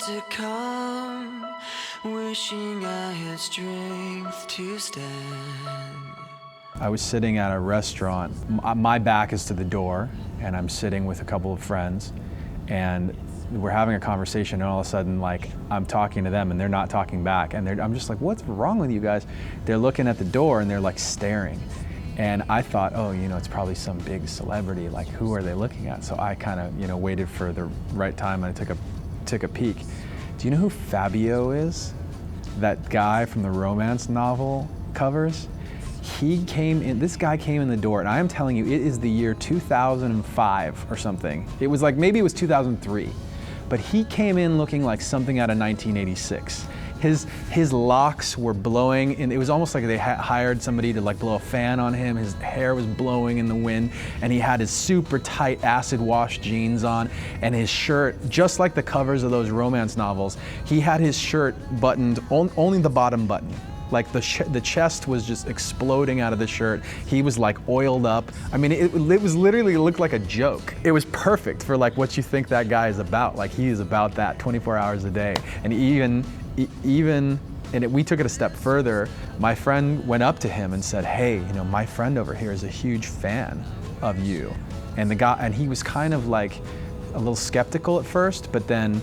to come, wishing I had strength to stand. I was sitting at a restaurant. My back is to the door, and I'm sitting with a couple of friends, and we're having a conversation, and all of a sudden, like, I'm talking to them, and they're not talking back, and I'm just like, what's wrong with you guys? They're looking at the door, and they're like staring. And I thought, oh, it's probably some big celebrity, like, who are they looking at? So I kind of, waited for the right time, and I took a peek. Do you know who Fabio is? That guy from the romance novel covers? This guy came in the door, and I am telling you, it is the year 2005 or something. It was like, maybe it was 2003. But he came in looking like something out of 1986. His locks were blowing, and it was almost like they hired somebody to like blow a fan on him. His hair was blowing in the wind, and he had his super tight acid wash jeans on, and his shirt, just like the covers of those romance novels, he had his shirt buttoned, only the bottom button. Like the chest was just exploding out of the shirt. He was like oiled up. I mean, it was literally, it looked like a joke. It was perfect for like what you think that guy is about. Like, he is about that 24 hours a day. And we took it a step further. My friend went up to him and said, hey, my friend over here is a huge fan of you. And he was kind of like a little skeptical at first, but then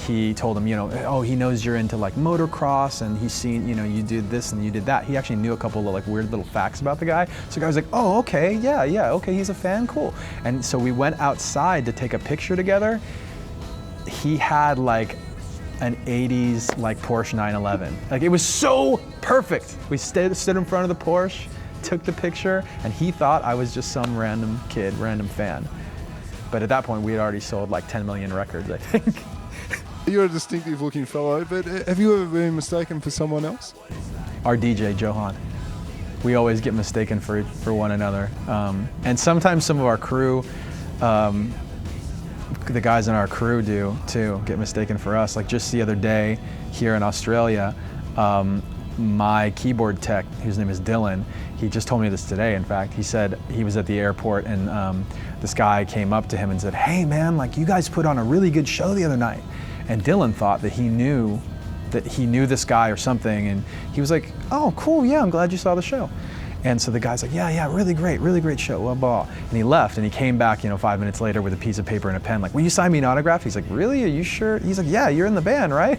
he told him, oh, he knows you're into like motocross, and he's seen, you did this and you did that. He actually knew a couple of like weird little facts about the guy. So the guy was like, oh, okay, yeah, okay, he's a fan, cool. And so we went outside to take a picture together. He had like an 80s like Porsche 911. Like, it was so perfect. We stood in front of the Porsche, took the picture, and he thought I was just some random kid, random fan. But at that point, we had already sold like 10 million records, I think. You're a distinctive looking fellow, but have you ever been mistaken for someone else? Our DJ, Johan. We always get mistaken for one another. And sometimes some of our crew, the guys in our crew do too, get mistaken for us. Like just the other day here in Australia, my keyboard tech, whose name is Dylan, he just told me this today, in fact. He said he was at the airport, and this guy came up to him and said, hey man, like, you guys put on a really good show the other night. And Dylan thought that he knew this guy or something, and he was like, oh, cool, yeah, I'm glad you saw the show. And so the guy's like, yeah, really great show, blah, blah. And he left, and he came back, 5 minutes later with a piece of paper and a pen, like, will you sign me an autograph? He's like, really, are you sure? He's like, yeah, you're in the band, right?